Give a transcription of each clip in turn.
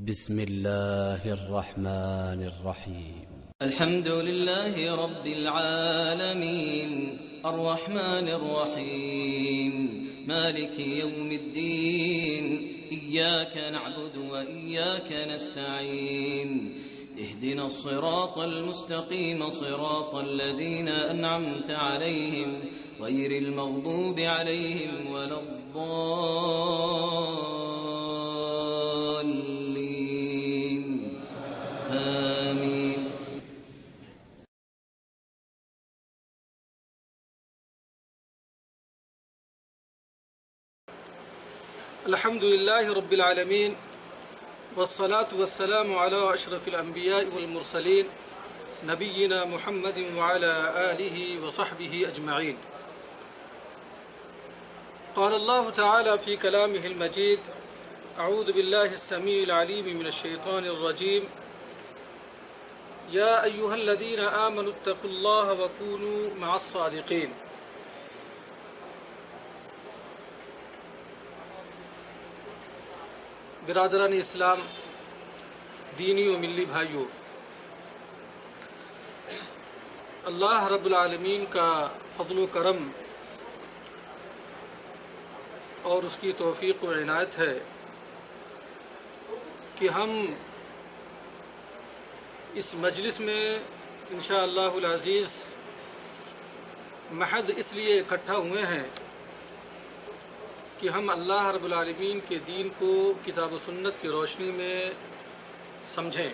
بسم الله الرحمن الرحيم. الحمد لله رب العالمين الرحمن الرحيم مالك يوم الدين إياك نعبد وإياك نستعين اهدنا الصراط المستقيم صراط الذين أنعمت عليهم غير المغضوب عليهم ولا الضالين آمين. الحمد لله رب العالمين والصلاة والسلام على أشرف الأنبياء والمرسلين نبينا محمد وعلى آله وصحبه أجمعين. قال الله تعالى في كلامه المجيد: أعوذ بالله السميع العليم من الشيطان الرجيم. يا أيها الذين آمنوا اتقوا الله وكونوا مع الصادقين. برادران اسلام، دینی و ملی بھائیوں، اللہ رب العالمین کا فضل و کرم اور اس کی توفیق و عنایت ہے کہ ہم اس مجلس میں انشاءاللہ العزیز محض اس لیے اکٹھا ہوئے ہیں کہ ہم اللہ رب العالمین کے دین کو کتاب و سنت کی روشنی میں سمجھیں۔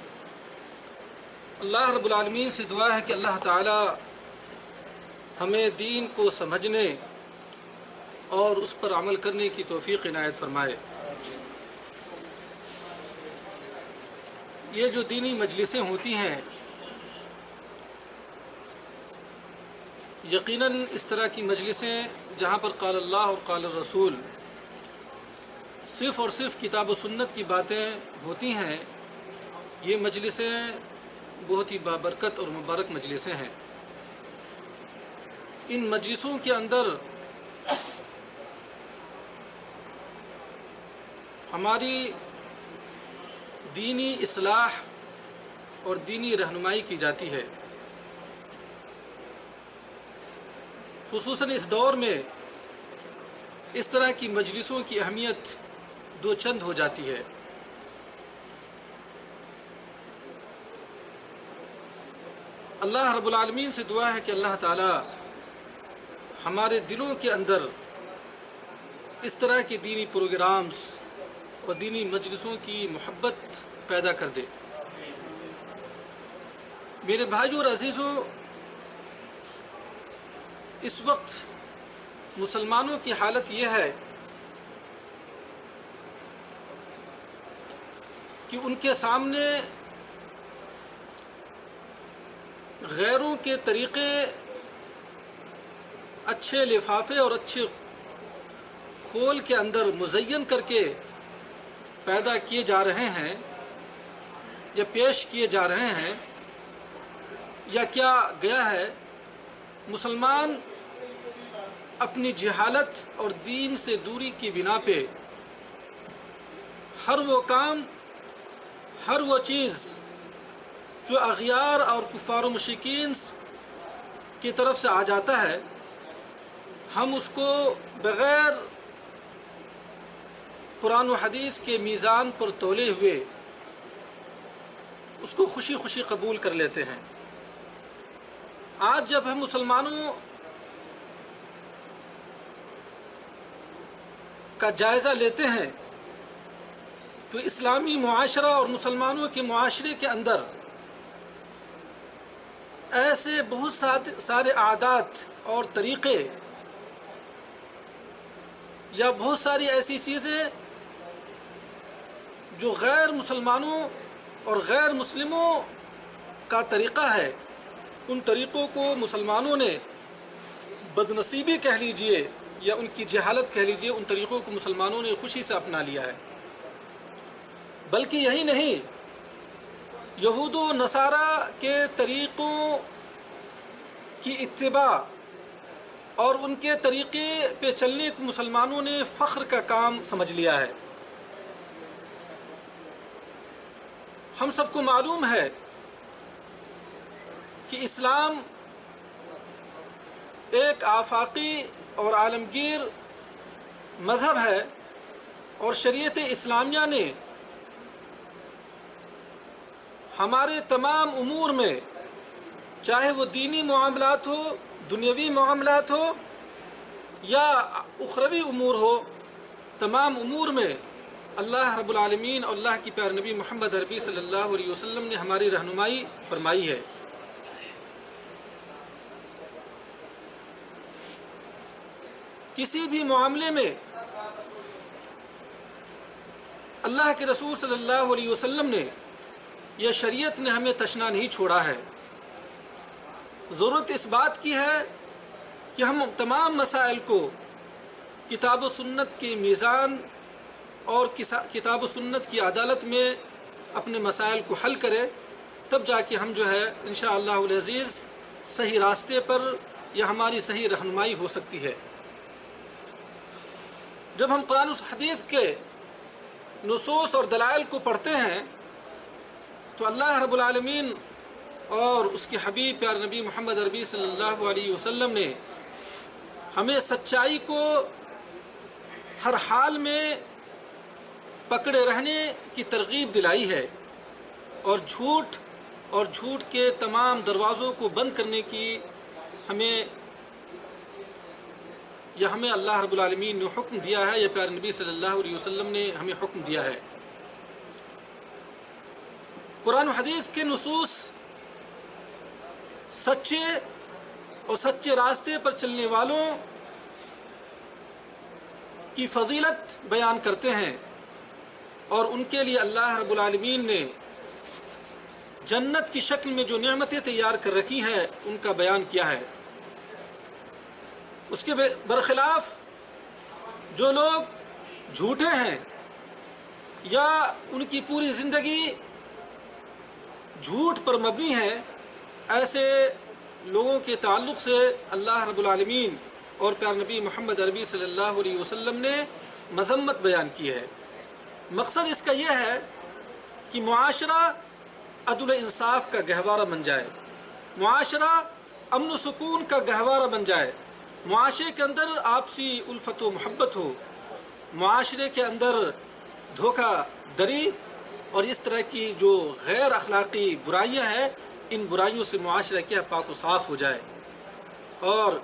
اللہ رب العالمین سے دعا ہے کہ اللہ تعالی ہمیں دین کو سمجھنے اور اس پر عمل کرنے کی توفیق عنایت فرمائے۔ یہ جو دینی مجلسیں ہوتی ہیں، یقیناً اس طرح کی مجلسیں جہاں پر قال اللہ اور قال الرسول صرف اور صرف کتاب و سنت کی باتیں ہوتی ہیں، یہ مجلسیں بہت ہی بابرکت اور مبارک مجلسیں ہیں۔ ان مجلسوں کے اندر ہماری دینی اصلاح اور دینی رہنمائی کی جاتی ہے۔ خصوصاً اس دور میں اس طرح کی مجلسوں کی اہمیت دو چند ہو جاتی ہے۔ اللہ رب العالمین سے دعا ہے کہ اللہ تعالی ہمارے دلوں کے اندر اس طرح کے دینی پروگرامز اور دینی مجلسوں کی محبت پیدا کر دے۔ میرے بھائیوں اور عزیزوں، اس وقت مسلمانوں کی حالت یہ ہے کہ ان کے سامنے غیروں کے طریقے اچھے لفافے اور اچھے خول کے اندر مزین کر کے پیدا کیے جا رہے ہیں یا پیش کیے جا رہے ہیں، یا کیا گیا ہے مسلمان اپنی جہالت اور دین سے دوری کی بنا پہ ہر وہ کام، ہر وہ چیز جو اغیار اور کفار و مشرکین کی طرف سے آ جاتا ہے، ہم اس کو بغیر قرآن و حدیث کے میزان پر تولے ہوئے اس کو خوشی خوشی قبول کر لیتے ہیں۔ آج جب ہم مسلمانوں کا جائزہ لیتے ہیں تو اسلامی معاشرہ اور مسلمانوں کے معاشرے کے اندر ایسے بہت سارے عادات اور طریقے یا بہت ساری ایسی چیزیں جو غیر مسلمانوں اور غیر مسلموں کا طریقہ ہے، ان طریقوں کو مسلمانوں نے بدنصیبی کہہ لیجئے یا ان کی جہالت کہہ لیجئے، ان طریقوں کو مسلمانوں نے خوشی سے اپنا لیا ہے۔ بلکہ یہی نہیں، یہود و نصارہ کے طریقوں کی اتباع اور ان کے طریقے پہ چلنے کو مسلمانوں نے فخر کا کام سمجھ لیا ہے۔ ہم سب کو معلوم ہے کہ اسلام ایک آفاقی اور عالمگیر مذہب ہے، اور شریعت اسلامیہ نے ہمارے تمام امور میں، چاہے وہ دینی معاملات ہو، دنیاوی معاملات ہو یا اخروی امور ہو، تمام امور میں اللہ رب العالمین اور اللہ کی پیارے نبی محمد عربی صلی اللہ علیہ وسلم نے ہماری رہنمائی فرمائی ہے۔ کسی بھی معاملے میں اللہ کے رسول صلی اللہ علیہ وسلم نے یا شریعت نے ہمیں تشنا نہیں چھوڑا ہے۔ ضرورت اس بات کی ہے کہ ہم تمام مسائل کو کتاب و سنت کے میزان اور کتاب و سنت کی عدالت میں اپنے مسائل کو حل کرے، تب جا کے ہم جو ہے انشاءاللہ العزیز صحیح راستے پر یا ہماری صحیح رہنمائی ہو سکتی ہے۔ جب ہم قرآن و حدیث کے نصوص اور دلائل کو پڑھتے ہیں تو اللہ رب العالمین اور اس کے حبیب پیارے نبی محمد عربی صلی اللہ علیہ وسلم نے ہمیں سچائی کو ہر حال میں پکڑے رہنے کی ترغیب دلائی ہے، اور جھوٹ کے تمام دروازوں کو بند کرنے کی ہمیں اللہ رب العالمین نے حکم دیا ہے، یا پیارے نبی صلی اللہ علیہ وسلم نے ہمیں حکم دیا ہے۔ قرآن و حدیث کے نصوص سچے اور سچے راستے پر چلنے والوں کی فضیلت بیان کرتے ہیں، اور ان کے لیے اللہ رب العالمین نے جنت کی شکل میں جو نعمتیں تیار کر رکھی ہیں ان کا بیان کیا ہے۔ اس کے برخلاف جو لوگ جھوٹے ہیں یا ان کی پوری زندگی جھوٹ پر مبنی ہے، ایسے لوگوں کے تعلق سے اللہ رب العالمین اور پیارے نبی محمد عربی صلی اللہ علیہ وسلم نے مذمت بیان کی ہے۔ مقصد اس کا یہ ہے کہ معاشرہ عدل و انصاف کا گہوارہ بن جائے، معاشرہ امن و سکون کا گہوارہ بن جائے، معاشرے کے اندر آپسی الفت و محبت ہو، معاشرے کے اندر دھوکہ دری اور اس طرح کی جو غیر اخلاقی برائیاں ہیں، ان برائیوں سے معاشرہ کیا پاک و صاف ہو جائے، اور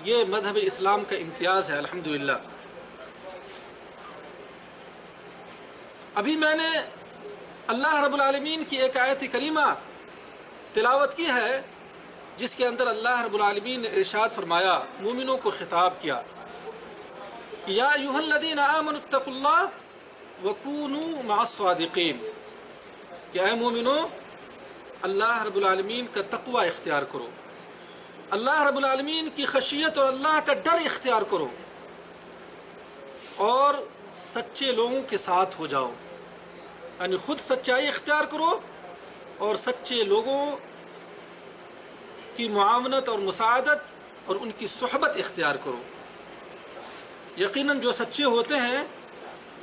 یہ مذہب اسلام کا امتیاز ہے الحمدللہ۔ ابھی میں نے اللہ رب العالمین کی ایک آیت کریمہ تلاوت کی ہے، جس کے اندر اللہ رب العالمین نے ارشاد فرمایا، مومنوں کو خطاب کیا کہ یا ایھا الذین آمنوا اتقوا اللہ وکونوا مع الصادقین، کہ اے مومنوں اللہ رب العالمین کا تقوی اختیار کرو، اللہ رب العالمین کی خشیت اور اللہ کا ڈر اختیار کرو، اور سچے لوگوں کے ساتھ ہو جاؤ، یعنی خود سچائی اختیار کرو اور سچے لوگوں کی معاونت اور مساعدت اور ان کی صحبت اختیار کرو۔ یقیناً جو سچے ہوتے ہیں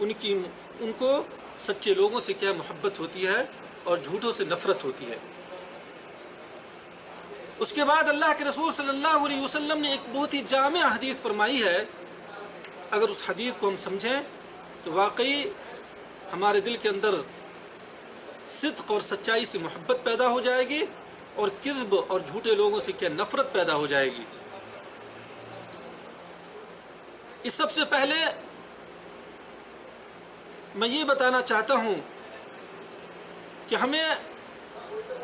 ان کو سچے لوگوں سے کیا محبت ہوتی ہے اور جھوٹوں سے نفرت ہوتی ہے۔ اس کے بعد اللہ کے رسول صلی اللہ علیہ وسلم نے ایک بہت ہی جامع حدیث فرمائی ہے، اگر اس حدیث کو ہم سمجھیں تو واقعی ہمارے دل کے اندر صدق اور سچائی سے محبت پیدا ہو جائے گی، اور کذب اور جھوٹے لوگوں سے کیا نفرت پیدا ہو جائے گی۔ اس سب سے پہلے میں یہ بتانا چاہتا ہوں کہ ہمیں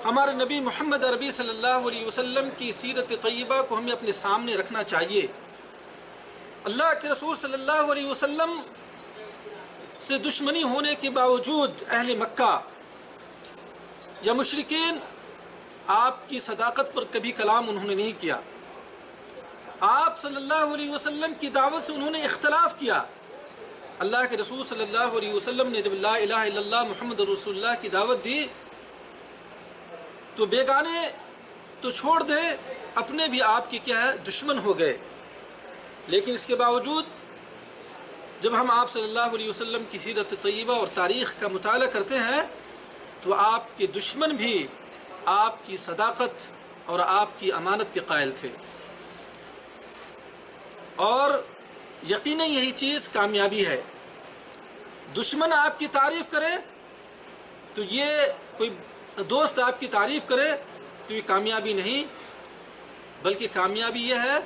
ہمارے نبی محمد عربی صلی اللہ علیہ وسلم کی سیرت طیبہ کو ہمیں اپنے سامنے رکھنا چاہیے۔ اللہ کے رسول صلی اللہ علیہ وسلم سے دشمنی ہونے کے باوجود اہل مکہ یا مشرکین آپ کی صداقت پر کبھی کلام انہوں نے نہیں کیا، آپ صلی اللہ علیہ وسلم کی دعوت سے انہوں نے اختلاف کیا۔ اللہ کے رسول صلی اللہ علیہ وسلم نے جب لا الہ الا اللہ محمد رسول اللہ کی دعوت دی تو بیگانے تو چھوڑ دیں، اپنے بھی آپ کی کیا ہے دشمن ہو گئے، لیکن اس کے باوجود جب ہم آپ صلی اللہ علیہ وسلم کی سیرت طیبہ اور تاریخ کا مطالعہ کرتے ہیں تو آپ کے دشمن بھی آپ کی صداقت اور آپ کی امانت کے قائل تھے، اور یقیناً یہی چیز کامیابی ہے۔ دشمن آپ کی تعریف کرے تو یہ کوئی دوست آپ کی تعریف کرے تو یہ کامیابی نہیں، بلکہ کامیابی یہ ہے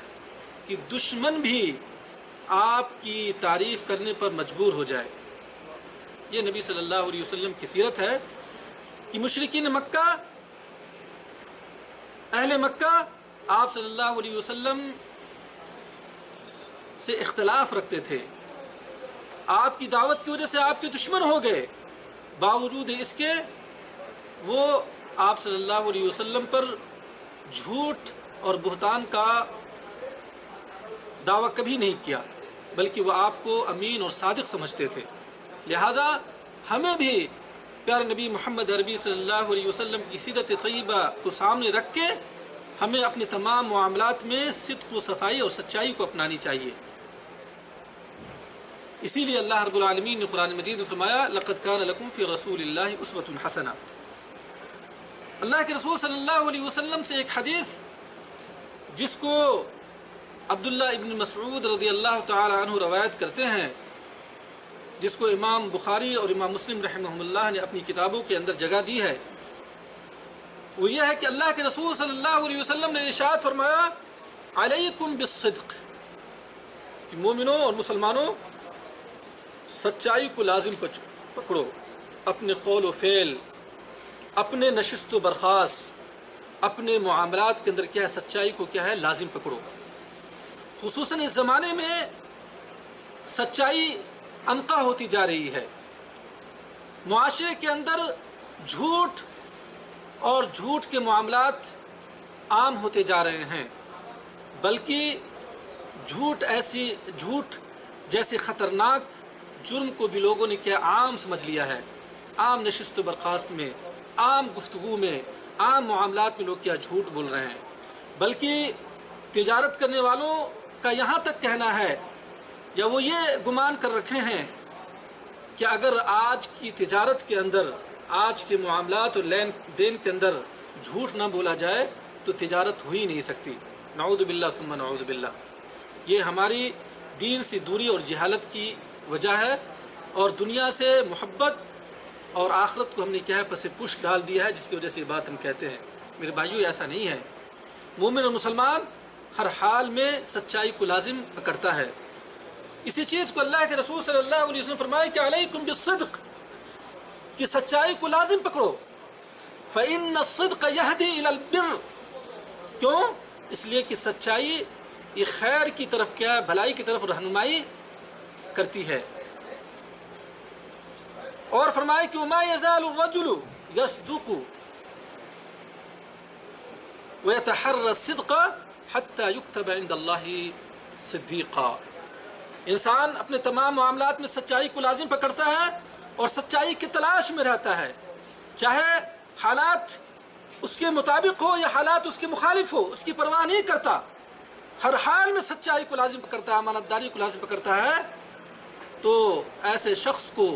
کہ دشمن بھی آپ کی تعریف کرنے پر مجبور ہو جائے۔ یہ نبی صلی اللہ علیہ وسلم کی سیرت ہے کہ مشرکین مکہ، اہل مکہ آپ صلی اللہ علیہ وسلم سے اختلاف رکھتے تھے، آپ کی دعوت کی وجہ سے آپ کے دشمن ہو گئے، باوجود اس کے وہ آپ صلی اللہ علیہ وسلم پر جھوٹ اور بہتان کا دعویٰ کبھی نہیں کیا، بلکہ وہ آپ کو امین اور صادق سمجھتے تھے۔ لہذا ہمیں بھی پیارے نبی محمد عربی صلی اللہ علیہ وسلم کی سیرت طیبہ کو سامنے رکھ کے ہمیں اپنے تمام معاملات میں صدق و صفائی اور سچائی کو اپنانی چاہیے۔ اسی لیے اللہ رب العالمین نے قرآن مجید میں فرمایا لقد کان لکم فی رسول اللہ اسوۃ حسنہ۔ اللہ کے رسول صلی اللہ علیہ وسلم سے ایک حدیث جس کو عبداللہ ابن مسعود رضی اللہ تعالی عنہ روایت کرتے ہیں، جس کو امام بخاری اور امام مسلم رحمہم اللہ نے اپنی کتابوں کے اندر جگہ دی ہے، وہ یہ ہے کہ اللہ کے رسول صلی اللہ علیہ وسلم نے ارشاد فرمایا علیکم بالصدق، کہ مومنوں اور مسلمانوں سچائی کو لازم پکڑو، اپنے قول و فعل، اپنے نشست و برخاست، اپنے معاملات کے اندر کیا ہے سچائی کو کیا ہے لازم پکڑو۔ خصوصاً اس زمانے میں سچائی انقا ہوتی جا رہی ہے، معاشرے کے اندر جھوٹ اور جھوٹ کے معاملات عام ہوتے جا رہے ہیں، بلکہ جھوٹ جیسے خطرناک جرم کو بھی لوگوں نے کیا عام سمجھ لیا ہے۔ عام نشست و برخاست میں، عام گفتگو میں، عام معاملات میں لوگ کیا جھوٹ بول رہے ہیں، بلکہ تجارت کرنے والوں کا یہاں تک کہنا ہے یا وہ یہ گمان کر رکھے ہیں کہ اگر آج کی تجارت کے اندر، آج کے معاملات اور لین دین کے اندر جھوٹ نہ بولا جائے تو تجارت ہو ہی نہیں سکتی۔ نعوذ باللہ ثم نعوذ باللہ۔ یہ ہماری دین سے دوری اور جہالت کی وجہ ہے، اور دنیا سے محبت اور آخرت کو ہم نے کیا ہے پس پش ڈال دیا ہے، جس کی وجہ سے یہ بات ہم کہتے ہیں۔ میرے بھائیو ایسا نہیں ہے، مومن اور مسلمان ہر حال میں سچائی کو لازم پکڑتا ہے۔ اسی چیز کو اللہ کے رسول صلی اللہ علیہ وسلم فرمائے کہ علیکم بالصدق، کہ سچائی کو لازم پکڑو، فإن الصدق یہدی الی البر، کیوں؟ اس لیے کہ سچائی یہ خیر کی طرف کیا ہے، بھلائی کی طرف رہنمائی کرتی ہے۔ اور فرمائے کہ وما یزال الرجل یصدق ویتحری الصدق حتی یکتب عند اللہ صدیقا۔ انسان اپنے تمام معاملات میں سچائی کو لازم پکڑتا ہے اور سچائی کی تلاش میں رہتا ہے، چاہے حالات اس کے مطابق ہو یا حالات اس کے مخالف ہو، اس کی پرواہ نہیں کرتا، ہر حال میں سچائی کو لازم پکڑتا ہے، امانت داری کو لازم پکڑتا ہے۔ تو ایسے شخص کو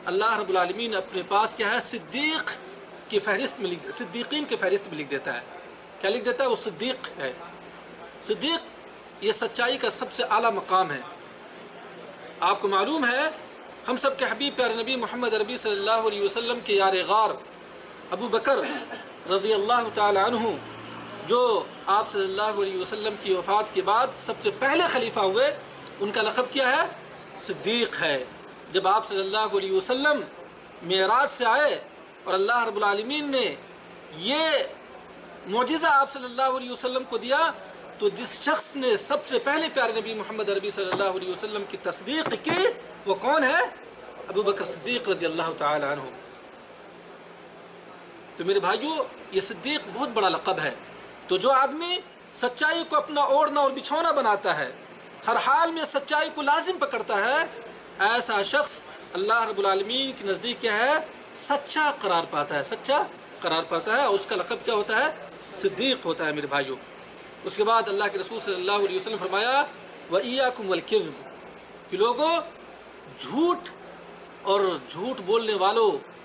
اللہ رب العالمین نے اپنے پاس کیا ہے صدیق کی فہرست میں صدیقین کی فہرست میں لکھ دیتا ہے۔ کیا لکھ دیتا ہے؟ وہ صدیق ہے۔ صدیق یہ سچائی کا سب سے اعلیٰ مقام ہے۔ آپ کو معلوم ہے ہم سب کے حبیب پیارے نبی محمد عربی صلی اللہ علیہ وسلم کے یار غار ابو بکر رضی اللہ تعالی عنہ، جو آپ صلی اللہ علیہ وسلم کی وفات کے بعد سب سے پہلے خلیفہ ہوئے، ان کا لقب کیا ہے؟ صدیق ہے۔ جب آپ صلی اللہ علیہ وسلم معراج سے آئے اور اللہ رب العالمین نے یہ معجزہ آپ صلی اللہ علیہ وسلم کو دیا، تو جس شخص نے سب سے پہلے پیارے نبی محمد عربی صلی اللہ علیہ وسلم کی تصدیق کی وہ کون ہے؟ ابو بکر صدیق رضی اللہ تعالی عنہ۔ تو میرے بھائیو یہ صدیق بہت بڑا لقب ہے۔ تو جو آدمی سچائی کو اپنا اوڑھنا اور بچھونا بناتا ہے، ہر حال میں سچائی کو لازم پکڑتا ہے، ایسا شخص اللہ رب العالمین کے نزدیک کیا ہے؟ سچا قرار پاتا ہے، سچا قرار پاتا ہے، اور اس کا لقب کیا ہوتا ہے؟ صدیق ہوتا ہے میرے بھائیو۔ اس کے بعد اللہ کے رسول صلی اللہ علیہ وسلم فرمایا وَإِيَّاكُمْ وَالْكِذْبِ، کہ لوگوں جھوٹ اور جھوٹ بولنے والوں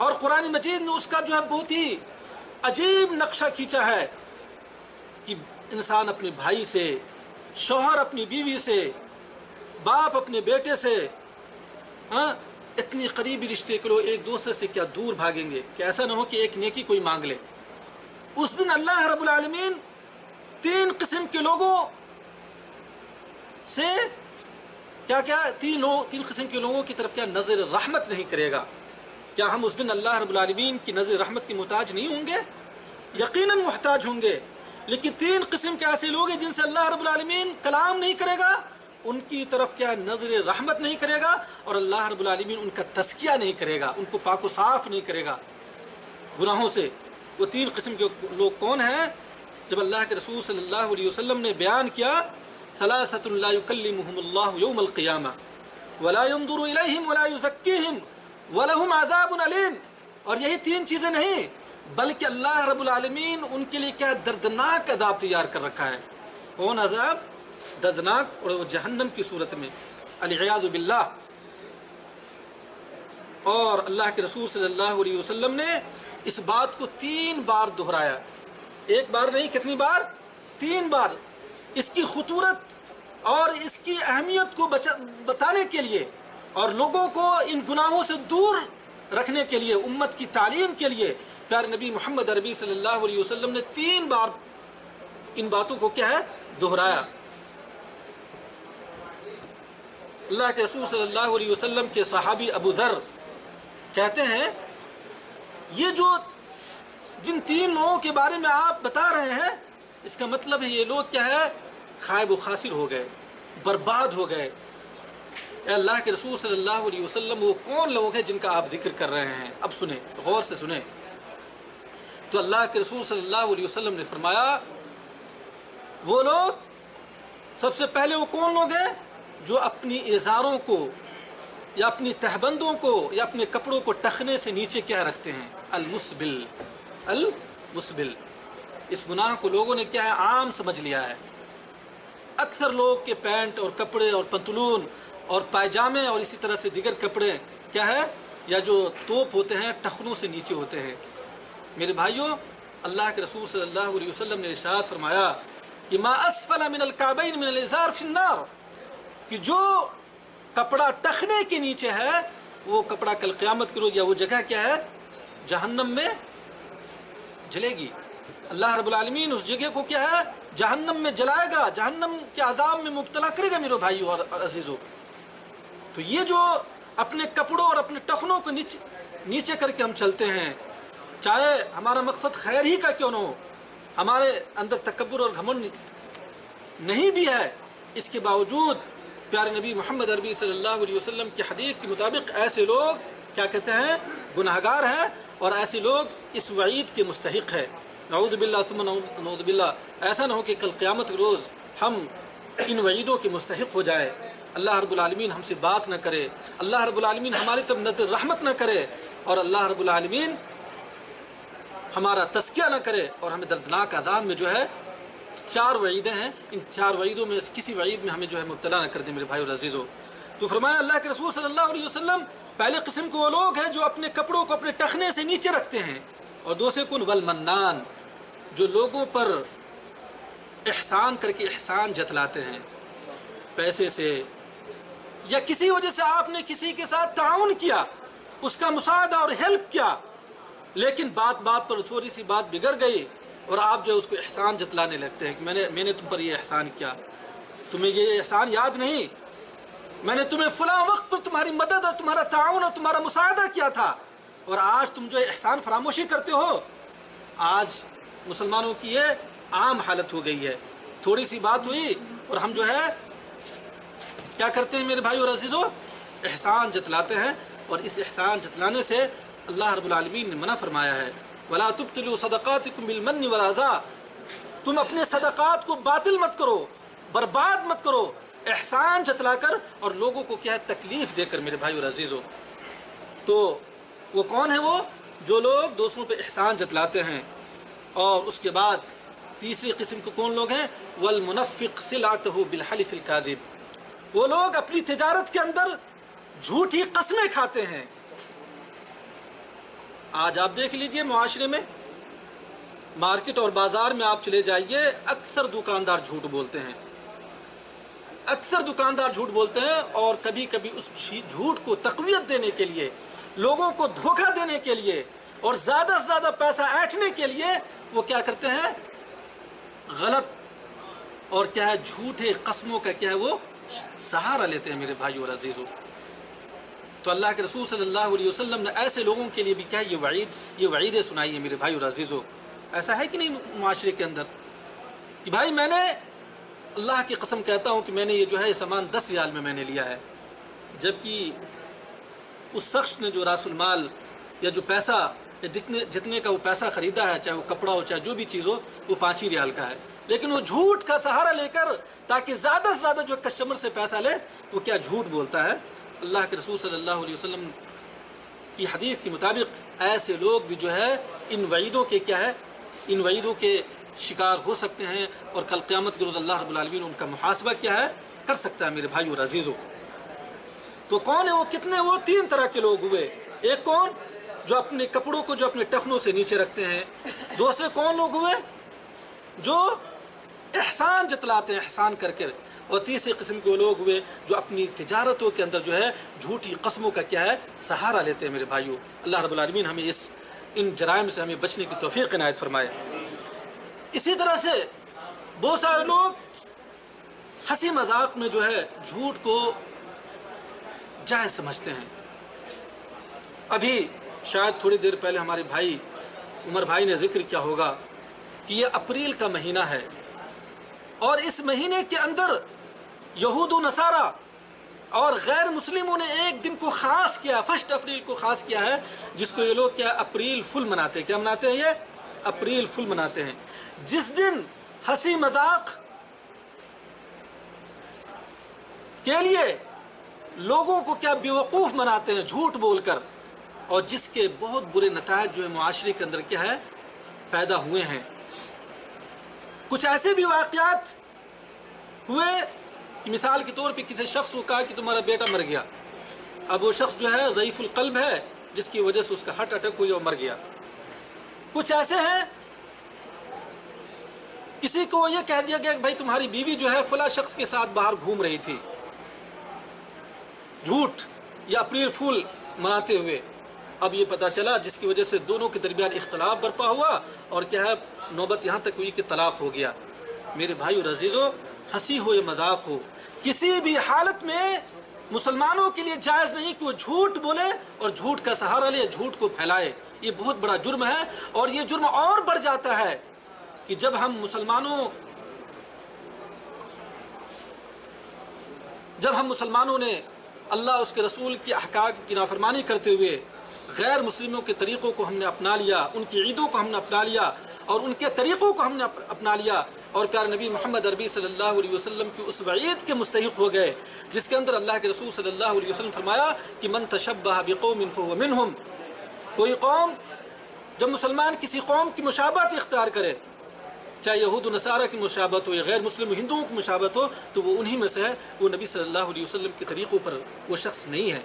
اور قرآن مجید نے اس کا جو ہے بہت ہی عجیب نقشہ کھینچا ہے کہ انسان اپنے بھائی سے، شوہر اپنی بیوی سے، باپ اپنے بیٹے سے، ہاں اتنی قریبی رشتے کے لوگ ایک دوسرے سے کیا دور بھاگیں گے کہ ایسا نہ ہو کہ ایک نیکی کوئی مانگ لے۔ اس دن اللہ رب العالمین 3 قسم کے لوگوں سے تین قسم کے لوگوں کی طرف کیا نظر رحمت نہیں کرے گا۔ کیا ہم اس دن اللہ رب العالمین کی نظر رحمت کے محتاج نہیں ہوں گے؟ یقیناً محتاج ہوں گے، لیکن 3 قسم کے ایسے لوگ ہیں جن سے اللہ رب العالمین کلام نہیں کرے گا، ان کی طرف کیا نظر رحمت نہیں کرے گا، اور اللہ رب العالمین ان کا تزکیہ نہیں کرے گا، ان کو پاک و صاف نہیں کرے گا گناہوں سے۔ وہ 3 قسم کے لوگ کون ہیں؟ جب اللہ کے رسول صلی اللہ علیہ وسلم نے بیان کیا ثلاثۃ لا یکلمہم اللہ یوم القیامہ ولا ينظر الیہم ولا یزکیہم ولہم عذاب علیم، اور یہی 3 چیزیں نہیں بلکہ اللہ رب العالمین ان کے لیے کیا دردناک عذاب تیار کر رکھا ہے۔ کون عذاب؟ دردناک، اور وہ جہنم کی صورت میں، العیاذ باللہ۔ اور اللہ کے رسول صلی اللہ علیہ وسلم نے اس بات کو 3 بار دہرایا، 1 بار نہیں، کتنی بار؟ 3 بار، اس کی خطورت اور اس کی اہمیت کو بتانے کے لیے اور لوگوں کو ان گناہوں سے دور رکھنے کے لیے، امت کی تعلیم کے لیے پیارے نبی محمد عربی صلی اللہ علیہ وسلم نے 3 بار ان باتوں کو کیا ہے؟ دہرایا۔ اللہ کے رسول صلی اللہ علیہ وسلم کے صحابی ابو ذر کہتے ہیں یہ جو جن 3 لوگوں کے بارے میں آپ بتا رہے ہیں، اس کا مطلب ہے یہ لوگ کیا ہے؟ خائب و خاسر ہو گئے، برباد ہو گئے۔ اے اللہ کے رسول صلی اللہ علیہ وسلم، وہ کون لوگ ہیں جن کا آپ ذکر کر رہے ہیں؟ اب سنیں، غور سے سنیں۔ تو اللہ کے رسول صلی اللہ علیہ وسلم نے فرمایا وہ لوگ، سب سے پہلے وہ کون لوگ ہیں جو اپنی ازاروں کو یا اپنی تہبندوں کو یا اپنے کپڑوں کو ٹخنے سے نیچے کیا رکھتے ہیں؟ المسبل، المسبل۔ اس گناہ کو لوگوں نے کیا ہے؟ عام سمجھ لیا ہے۔ اکثر لوگ کے پینٹ اور کپڑے اور پتلون اور پائجامے اور اسی طرح سے دیگر کپڑے کیا ہے؟ یا جو توپ ہوتے ہیں ٹخنوں سے نیچے ہوتے ہیں۔ میرے بھائیوں، اللہ کے رسول صلی اللہ علیہ وسلم نے ارشاد فرمایا کہ ما اسفل من الکعبین من الازار فی النار، کہ جو کپڑا ٹخنے کے نیچے ہے وہ کپڑا کل قیامت کے روز یا وہ جگہ کیا ہے؟ جہنم میں جلے گی۔ اللہ رب العالمین اس جگہ کو کیا ہے؟ جہنم میں جلائے گا، جہنم کے عذاب میں مبتلا کرے گا میرے بھائیوں اور عزیزوں۔ تو یہ جو اپنے کپڑوں اور اپنے ٹخنوں کو نیچے کر کے ہم چلتے ہیں، چاہے ہمارا مقصد خیر ہی کا کیوں نہ ہو، ہمارے اندر تکبر اور گھمنڈ نہیں بھی ہے، اس کے باوجود پیارے نبی محمد عربی صلی اللہ علیہ وسلم کی حدیث کے مطابق ایسے لوگ کیا کہتے ہیں؟ گناہگار ہیں، اور ایسے لوگ اس وعید کے مستحق ہے۔ نعوذ باللہ ثم نعوذ باللہ، ایسا نہ ہو کہ کل قیامت کے روز ہم ان وعیدوں کے مستحق ہو جائے، اللہ رب العالمین ہم سے بات نہ کرے، اللہ رب العالمین ہماری طرف نظر رحمت نہ کرے، اور اللہ رب العالمین ہمارا تزکیہ نہ کرے، اور ہمیں دردناک عذاب میں جو ہے 4 وعیدیں ہیں، ان 4 وعیدوں میں سے کسی وعید میں ہمیں جو ہے مبتلا نہ کر دیں میرے بھائی اور عزیزوں۔ تو فرمایا اللہ کے رسول صلی اللہ علیہ وسلم، پہلے قسم کے وہ لوگ ہیں جو اپنے کپڑوں کو اپنے ٹخنے سے نیچے رکھتے ہیں، اور دوسرے کن والمنان، جو لوگوں پر احسان کر کے احسان جتلاتے ہیں، پیسے سے یا کسی وجہ سے آپ نے کسی کے ساتھ تعاون کیا، اس کا مساعدہ اور ہیلپ کیا، لیکن بات بات پر تھوڑی سی بات بگڑ گئی اور آپ جو اس کو احسان جتلانے لگتے ہیں کہ میں نے تم پر یہ احسان کیا، تمہیں یہ احسان یاد نہیں، میں نے تمہیں فلاں وقت پر تمہاری مدد اور تمہارا تعاون اور تمہارا مساعدہ کیا تھا، اور آج تم جو احسان فراموشی کرتے ہو۔ آج مسلمانوں کی یہ عام حالت ہو گئی ہے، تھوڑی سی بات ہوئی اور ہم جو ہے کیا کرتے ہیں میرے بھائی اور عزیزوں؟ احسان جتلاتے ہیں، اور اس احسان جتلانے سے اللہ رب العالمین نے منع فرمایا ہے، وَلَا تُبْتِلُوا صَدَقَاتِكُمْ بِالْمَنِّ وَالْأَذَىٰ، تم اپنے صدقات کو باطل مت کرو، برباد مت کرو، احسان جتلا کر اور لوگوں کو کیا ہے؟ تکلیف دے کر میرے بھائی اور عزیزوں۔ تو وہ کون ہیں؟ وہ جو لوگ دوسروں پہ احسان جتلاتے ہیں۔ اور اس کے بعد تیسری قسم کے کون لوگ ہیں؟ وَالْمُنَفِّقْ صِلْعَتَهُ بِالْحَلِفِ الْكَاذِبِ، وہ لوگ اپنی تجارت کے اندر جھوٹی قسمیں کھاتے ہیں، آج آپ دیکھ لیجئے معاشرے میں، مارکیٹ اور بازار میں آپ چلے جائیے، اکثر دکاندار جھوٹ بولتے ہیں، اکثر دکاندار جھوٹ بولتے ہیں، اور کبھی کبھی اس جھوٹ کو تقویت دینے کے لیے، لوگوں کو دھوکہ دینے کے لیے اور زیادہ سے زیادہ پیسہ ایٹھنے کے لیے وہ کیا کرتے ہیں؟ غلط اور کیا ہے، جھوٹے قسموں کا کیا ہے وہ سہارا لیتے ہیں میرے بھائیو اور عزیزو۔ تو اللہ کے رسول صلی اللہ علیہ وسلم نے ایسے لوگوں کے لیے بھی کیا یہ وعیدیں سنائی ہیں میرے بھائی اور عزیزو۔ ایسا ہے کہ نہیں معاشرے کے اندر کہ بھائی میں نے اللہ کی قسم کہتا ہوں کہ میں نے یہ جو ہے سامان 10 ریال میں نے لیا ہے، جبکہ اس شخص نے جو راس المال یا جو پیسہ جتنے کا وہ پیسہ خریدا ہے، چاہے وہ کپڑا ہو چاہے جو بھی چیز ہو، وہ 5 ہی ریال کا ہے، لیکن وہ جھوٹ کا سہارا لے کر تاکہ زیادہ سے زیادہ جو کسٹمر سے پیسہ لے وہ کیا جھوٹ بولتا ہے۔ اللہ کے رسول صلی اللہ علیہ وسلم کی حدیث کے مطابق ایسے لوگ بھی جو ہے ان وعیدوں کے کیا ہے، ان وعیدوں کے شکار ہو سکتے ہیں، اور کل قیامت کے روز اللہ رب العالمین ان کا محاسبہ کیا ہے کر سکتا ہے میرے بھائی اور عزیزوں۔ تو کون ہے وہ؟ کتنے وہ 3 طرح کے لوگ ہوئے۔ ایک کون؟ جو اپنے کپڑوں کو جو اپنے ٹخنوں سے نیچے رکھتے ہیں۔ دوسرے کون لوگ ہوئے؟ جو احسان جتلاتے ہیں احسان کر کے۔ اور تیسرے قسم کے لوگ ہوئے جو اپنی تجارتوں کے اندر جو ہے جھوٹی قسموں کا کیا ہے سہارا لیتے ہیں میرے بھائیوں۔ اللہ رب العالمین ہمیں ان جرائم سے ہمیں بچنے کی توفیق عنایت فرمائے۔ اسی طرح سے بہت سارے لوگ ہنسی مذاق میں جو ہے جھوٹ کو جائز سمجھتے ہیں۔ ابھی شاید تھوڑی دیر پہلے ہمارے بھائی عمر بھائی نے ذکر کیا ہوگا کہ یہ اپریل کا مہینہ ہے، اور اس مہینے کے اندر یہود و نصارہ اور غیر مسلموں نے ایک دن کو خاص کیا، 1 اپریل کو خاص کیا ہے، جس کو یہ لوگ کیا اپریل فل مناتے ہیں۔ کیا مناتے ہیں؟ یہ اپریل فل مناتے ہیں، جس دن ہنسی مذاق کے لیے لوگوں کو کیا بیوقوف بناتے ہیں جھوٹ بول کر، اور جس کے بہت برے نتائج جو ہے معاشرے کے اندر کیا ہے پیدا ہوئے ہیں۔ کچھ ایسے بھی واقعات ہوئے کہ مثال کے طور پہ کسی شخص کو کہا کہ تمہارا بیٹا مر گیا، اب وہ شخص جو ہے ضعیف القلب ہے، جس کی وجہ سے اس کا ہارٹ اٹیک ہوئی اور مر گیا۔ کچھ ایسے ہیں کسی کو یہ کہہ دیا گیا کہ بھائی تمہاری بیوی جو ہے فلاں شخص کے ساتھ باہر گھوم رہی تھی، جھوٹ یا اپریل فول مناتے ہوئے۔ اب یہ پتہ چلا جس کی وجہ سے دونوں کے درمیان اختلاف برپا ہوا، اور کیا ہے نوبت یہاں تک ہوئی کہ طلاق ہو گیا۔ میرے بھائی اور عزیزو، ہنسی ہو یا مذاق ہو، کسی بھی حالت میں مسلمانوں کے لیے جائز نہیں کہ وہ جھوٹ بولے اور جھوٹ کا سہارا لے، جھوٹ کو پھیلائے۔ یہ بہت بڑا جرم ہے، اور یہ جرم اور بڑھ جاتا ہے کہ جب ہم مسلمانوں نے اللہ اس کے رسول کی احکام کی نافرمانی کرتے ہوئے غیر مسلموں کے طریقوں کو ہم نے اپنا لیا، ان کی عیدوں کو ہم نے اپنا لیا، اور ان کے طریقوں کو ہم نے اپنا لیا، اور پیارے نبی محمد عربی صلی اللہ علیہ وسلم کی اس وعید کے مستحق ہو گئے، جس کے اندر اللہ کے رسول صلی اللہ علیہ وسلم فرمایا کہ من تشبہ بقوم فہو منہم۔ کوئی قوم، جب مسلمان کسی قوم کی مشابہت اختیار کرے، چاہے یہود و نصارہ کی مشابہت ہو یا غیر مسلم ہندوؤں کی مشابہت ہو، تو وہ انہی میں سے ہے، وہ نبی صلی اللہ علیہ وسلم کے طریقوں پر وہ شخص نہیں ہے۔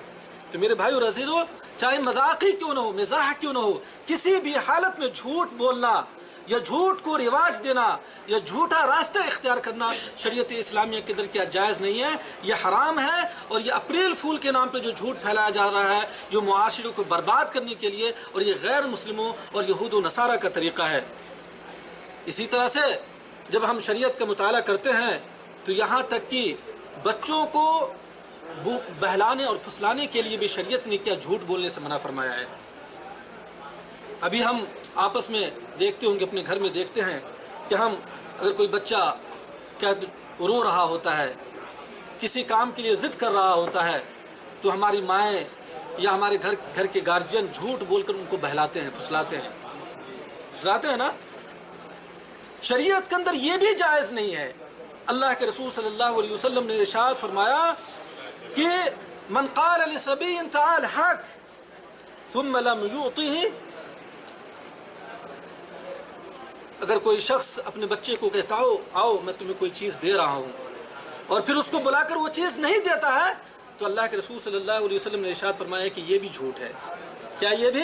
تو میرے بھائی اور عزیزو، چاہے مذاق ہی کیوں نہ ہو، مزاح کیوں نہ ہو، کسی بھی حالت میں جھوٹ بولنا یا جھوٹ کو رواج دینا یا جھوٹا راستہ اختیار کرنا شریعت اسلامیہ کے اندر کیا جائز نہیں ہے، یہ حرام ہے۔ اور یہ اپریل فول کے نام پہ جو جھوٹ پھیلایا جا رہا ہے، یہ معاشرے کو برباد کرنے کے لیے، اور یہ غیر مسلموں اور یہود و نصارہ کا طریقہ ہے۔ اسی طرح سے جب ہم شریعت کا مطالعہ کرتے ہیں تو یہاں تک کہ بچوں کو بہلانے اور پھسلانے کے لیے بھی شریعت نے کیا جھوٹ بولنے سے منع فرمایا ہے۔ ابھی ہم آپس میں دیکھتے ہوں گے، اپنے گھر میں دیکھتے ہیں کہ ہم اگر کوئی بچہ کیا رو رہا ہوتا ہے، کسی کام کے لیے ضد کر رہا ہوتا ہے، تو ہماری مائیں یا ہمارے گھر کے گارجین جھوٹ بول کر ان کو بہلاتے ہیں، پھسلاتے ہیں نا۔ شریعت کے اندر یہ بھی جائز نہیں ہے۔ اللہ کے رسول صلی اللہ علیہ وسلم نے ارشاد فرمایا کہ من قال لصبی تعال حق ثم لم يعطه، اگر کوئی شخص اپنے بچے کو کہتا ہو آؤ میں تمہیں کوئی چیز دے رہا ہوں، اور پھر اس کو بلا کر وہ چیز نہیں دیتا ہے، تو اللہ کے رسول صلی اللہ علیہ وسلم نے ارشاد فرمایا کہ یہ بھی جھوٹ ہے۔ کیا یہ بھی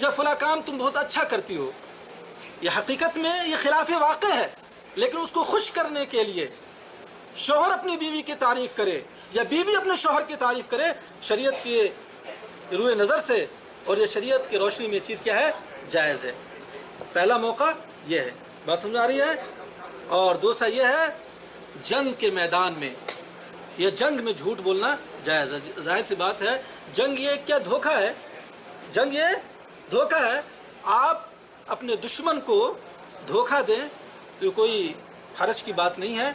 جو فلاں کام تم بہت اچھا کرتی ہو، یہ حقیقت میں یہ خلاف واقع ہے، لیکن اس کو خوش کرنے کے لیے شوہر اپنی بیوی کی تعریف کرے یا بیوی اپنے شوہر کی تعریف کرے، شریعت کے روئے نظر سے اور یہ شریعت کی روشنی میں چیز کیا ہے؟ جائز ہے۔ پہلا موقع یہ ہے، بات سمجھ آ رہی ہے؟ اور دوسرا یہ ہے جنگ کے میدان میں، یہ جنگ میں جھوٹ بولنا جائز ہے۔ ظاہر سی بات ہے جنگ یہ کیا دھوکہ ہے، جنگ یہ دھوکہ ہے۔ آپ اپنے دشمن کو دھوکہ دیں تو کوئی حرج کی بات نہیں ہے۔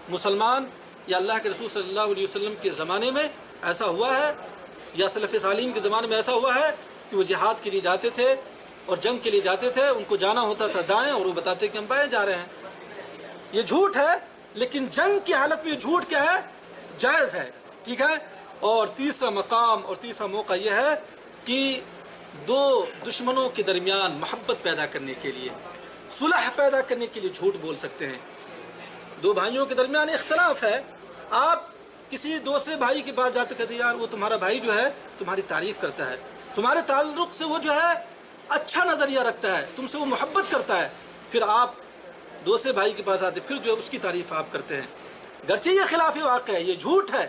مسلمان یا اللہ کے رسول صلی اللہ علیہ وسلم کے زمانے میں ایسا ہوا ہے یا سلف صالحین کے زمانے میں ایسا ہوا ہے کہ وہ جہاد کے لیے جاتے تھے اور جنگ کے لیے جاتے تھے، ان کو جانا ہوتا تھا دائیں اور وہ بتاتے کہ ہم بائیں جا رہے ہیں۔ یہ جھوٹ ہے، لیکن جنگ کی حالت میں جھوٹ کیا ہے؟ جائز ہے، ٹھیک ہے۔ اور تیسرا مقام اور تیسرا موقع یہ ہے کہ دو دشمنوں کے درمیان محبت پیدا کرنے کے لیے، صلح پیدا کرنے کے لیے جھوٹ بول سکتے ہیں۔ دو بھائیوں کے درمیان اختلاف ہے، آپ کسی دوسرے بھائی کے پاس جاتے کہتے یار وہ تمہارا بھائی جو ہے تمہاری تعریف کرتا ہے، تمہارے تعلق سے وہ جو ہے اچھا نظریہ رکھتا ہے، تم سے وہ محبت کرتا ہے، پھر آپ دوسرے بھائی کے پاس آتے پھر جو ہے اس کی تعریف آپ کرتے ہیں، گرچہ یہ خلاف واقع ہے، یہ جھوٹ ہے۔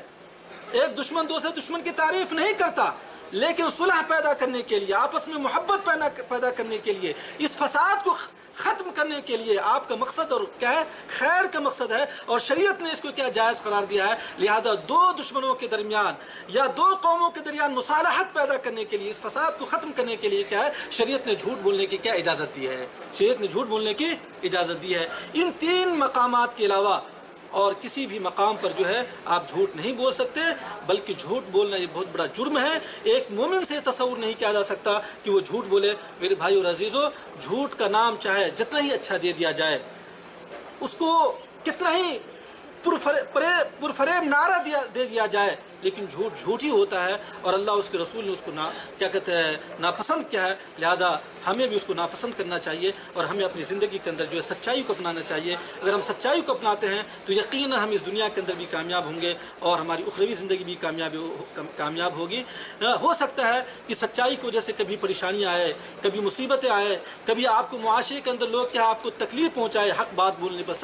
ایک دشمن دوسرے دشمن کی تعریف نہیں کرتا، لیکن صلح پیدا کرنے کے لیے، آپس میں محبت پیدا کرنے کے لیے، اس فساد کو ختم کرنے کے لیے آپ کا مقصد اور کیا ہے؟ خیر کا مقصد ہے، اور شریعت نے اس کو کیا جائز قرار دیا ہے۔ لہذا دو دشمنوں کے درمیان یا دو قوموں کے درمیان مصالحت پیدا کرنے کے لیے، اس فساد کو ختم کرنے کے لیے کیا ہے؟ شریعت نے جھوٹ بولنے کی کیا اجازت دی ہے؟ شریعت نے جھوٹ بولنے کی اجازت دی ہے۔ ان تین مقامات کے علاوہ اور کسی بھی مقام پر جو ہے آپ جھوٹ نہیں بول سکتے، بلکہ جھوٹ بولنا یہ بہت بڑا جرم ہے۔ ایک مومن سے تصور نہیں کیا جا سکتا کہ وہ جھوٹ بولے۔ میرے بھائی اور عزیزو، جھوٹ کا نام چاہے جتنا ہی اچھا دے دیا جائے، اس کو کتنا ہی پرفریب نعرہ دے دیا جائے، لیکن جھوٹ جھوٹ ہی ہوتا ہے، اور اللہ اس کے رسول نے اس کو کیا کہتے ہیں ناپسند کیا ہے۔ لہذا ہمیں بھی اس کو ناپسند کرنا چاہیے، اور ہمیں اپنی زندگی کے اندر جو ہے سچائی کو اپنانا چاہیے۔ اگر ہم سچائی کو اپناتے ہیں تو یقیناً ہم اس دنیا کے اندر بھی کامیاب ہوں گے، اور ہماری اخروی زندگی بھی کامیاب ہوگی۔ ہو سکتا ہے کہ سچائی کی وجہ سے کبھی پریشانیاں آئے، کبھی مصیبتیں آئے، کبھی آپ کو معاشرے کے اندر لوگ کیا آپ کو تکلیف پہنچائے حق بات بولنے پر،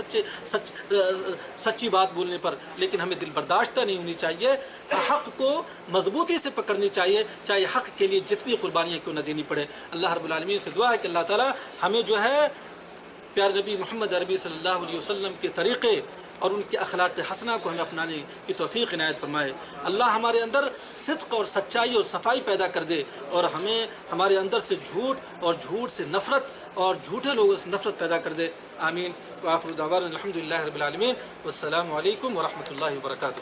سچی بات بولنے پر، لیکن ہمیں دل برداشتہ نہیں ہونی چاہیے، حق کو مضبوطی سے پکڑنی چاہیے، چاہے حق کے لیے جتنی قربانیاں کیوں نہ دینی پڑے۔ اللہ رب العالمین سے دعا ہے کہ اللہ تعالی ہمیں جو ہے پیارے نبی محمد عربی صلی اللہ علیہ وسلم کے طریقے اور ان کے اخلاق حسنہ کو ہمیں اپنانے کی توفیق عنایت فرمائے۔ اللہ ہمارے اندر صدق اور سچائی اور صفائی پیدا کر دے، اور ہمیں ہمارے اندر سے جھوٹ اور جھوٹ سے نفرت اور جھوٹے لوگوں سے نفرت پیدا کر دے۔ آمین۔ وآخر دعوانا الحمدللہ رب العالمین، والسلام علیکم ورحمۃ اللہ وبرکاتہ۔